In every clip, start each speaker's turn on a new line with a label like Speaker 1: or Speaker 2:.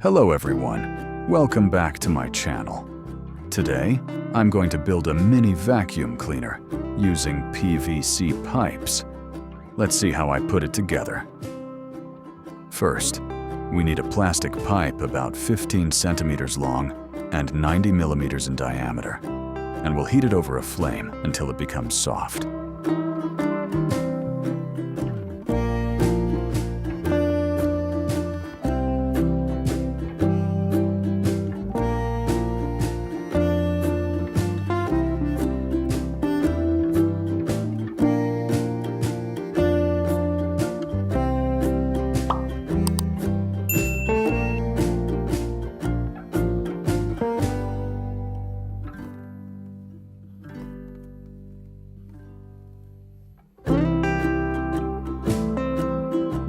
Speaker 1: Hello everyone, welcome back to my channel. Today, I'm going to build a mini vacuum cleaner using PVC pipes. Let's see how I put it together. First, we need a plastic pipe about 15 centimeters long and 90 millimeters in diameter, and we'll heat it over a flame until it becomes soft.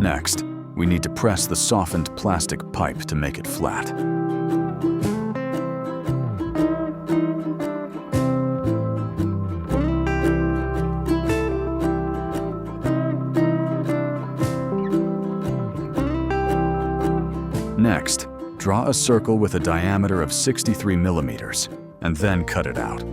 Speaker 1: Next, we need to press the softened plastic pipe to make it flat. Next, draw a circle with a diameter of 63 millimeters, and then cut it out.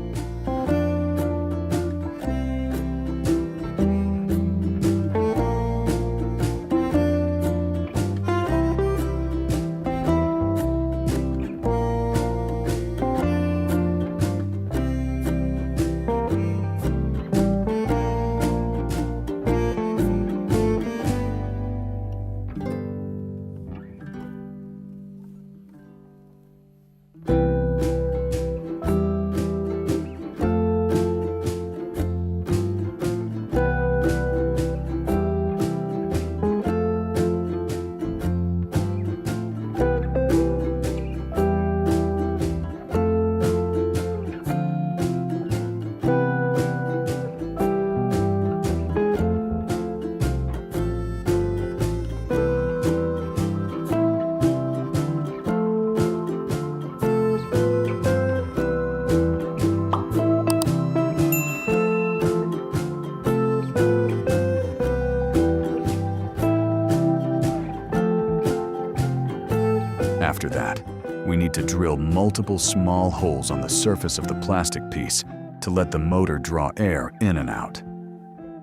Speaker 1: After that, we need to drill multiple small holes on the surface of the plastic piece to let the motor draw air in and out.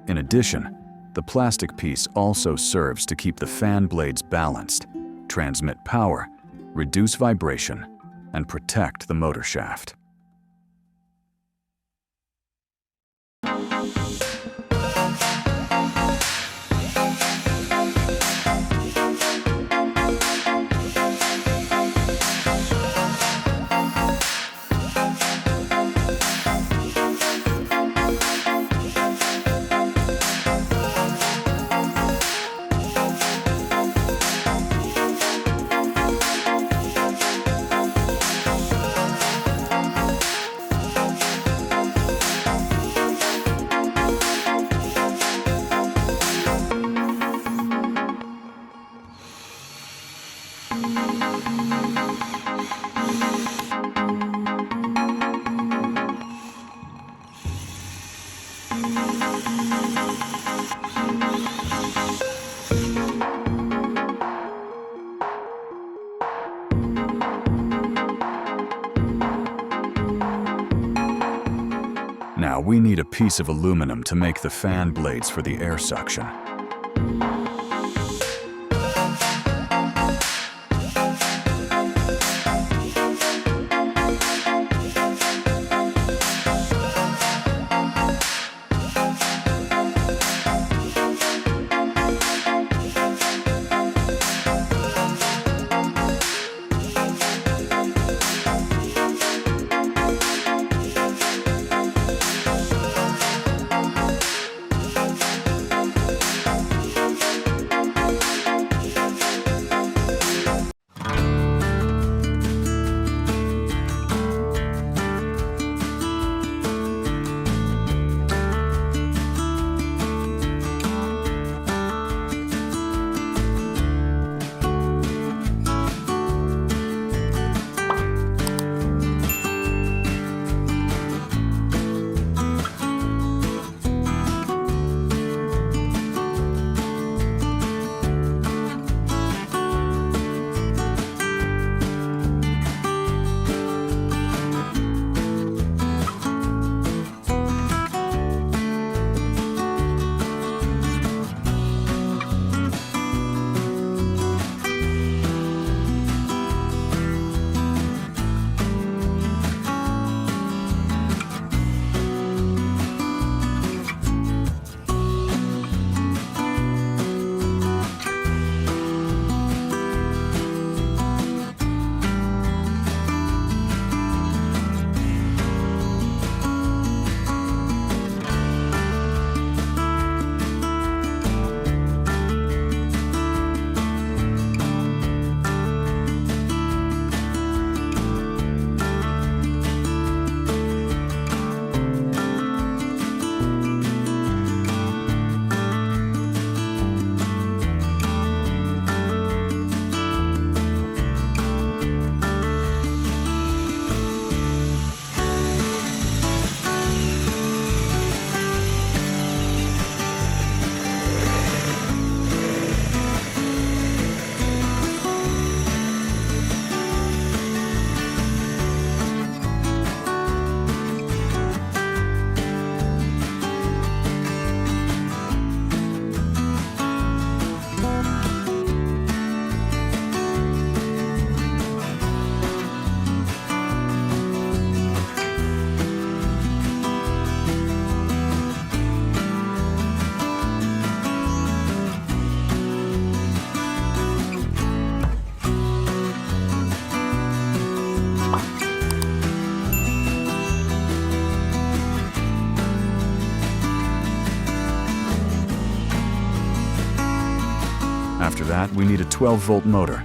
Speaker 1: In addition, the plastic piece also serves to keep the fan blades balanced, transmit power, reduce vibration, and protect the motor shaft. Now we need a piece of aluminum to make the fan blades for the air suction. that, we need a 12-volt motor.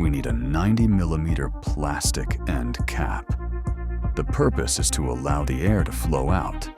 Speaker 1: we need a 90mm plastic end cap. The purpose is to allow the air to flow out.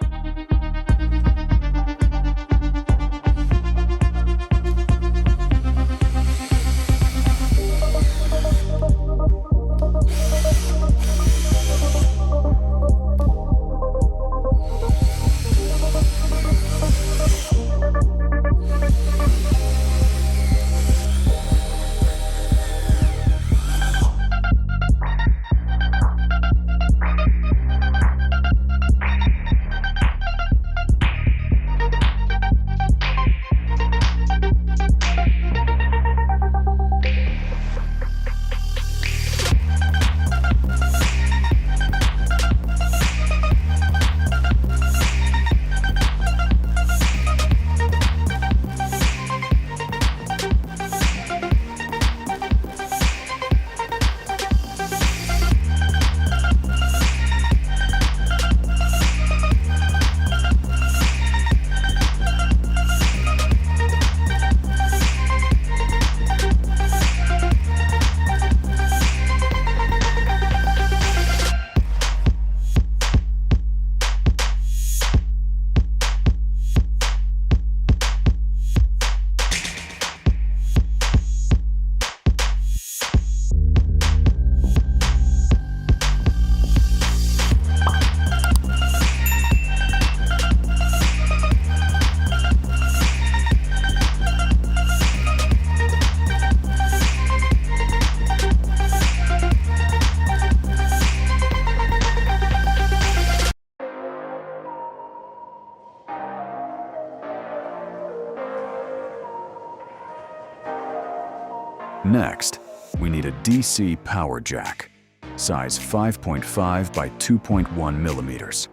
Speaker 1: Next, we need a DC power jack, size 5.5 by 2.1 millimeters.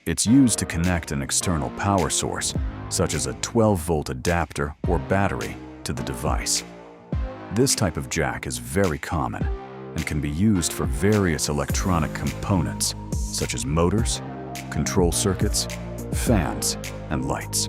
Speaker 1: It's used to connect an external power source, such as a 12-volt adapter or battery, to the device. This type of jack is very common and can be used for various electronic components, such as motors, control circuits, fans, and lights.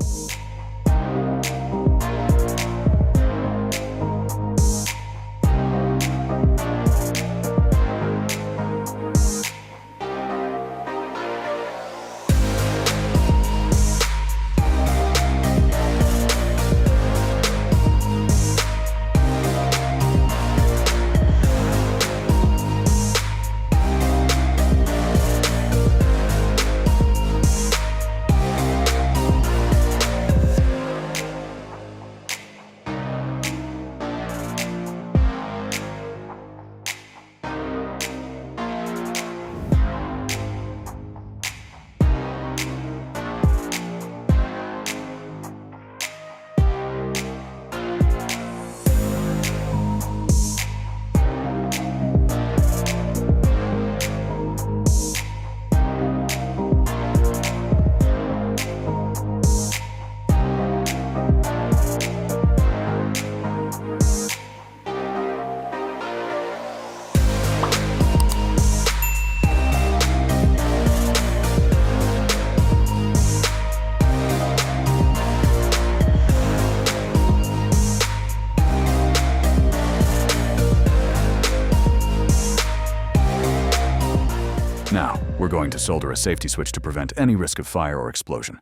Speaker 1: Now, we're going to solder a safety switch to prevent any risk of fire or explosion.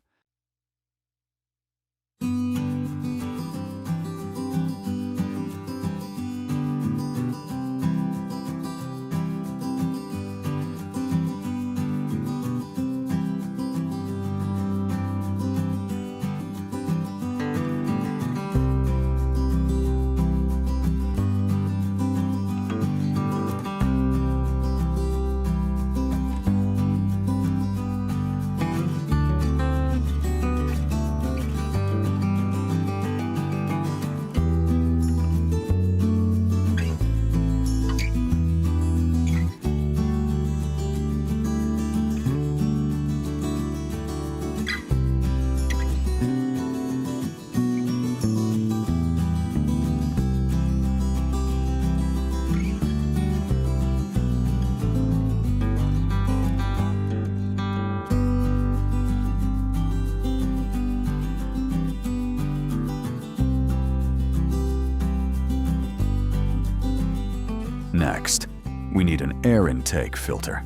Speaker 1: Next, we need an air intake filter.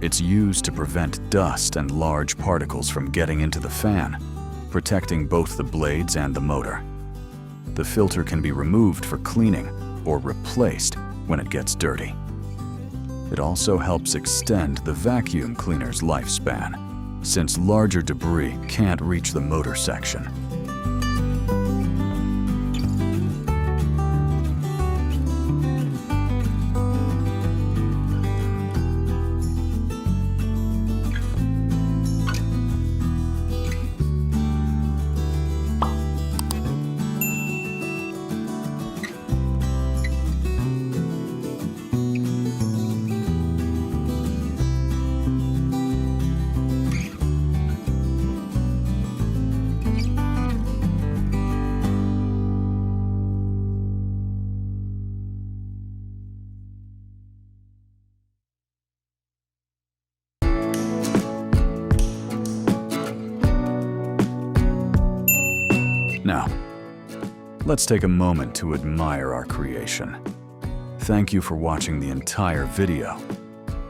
Speaker 1: It's used to prevent dust and large particles from getting into the fan, protecting both the blades and the motor. The filter can be removed for cleaning or replaced when it gets dirty. It also helps extend the vacuum cleaner's lifespan, since larger debris can't reach the motor section. Now, let's take a moment to admire our creation. Thank you for watching the entire video.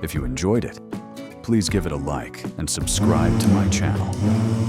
Speaker 1: If you enjoyed it, please give it a like and subscribe to my channel.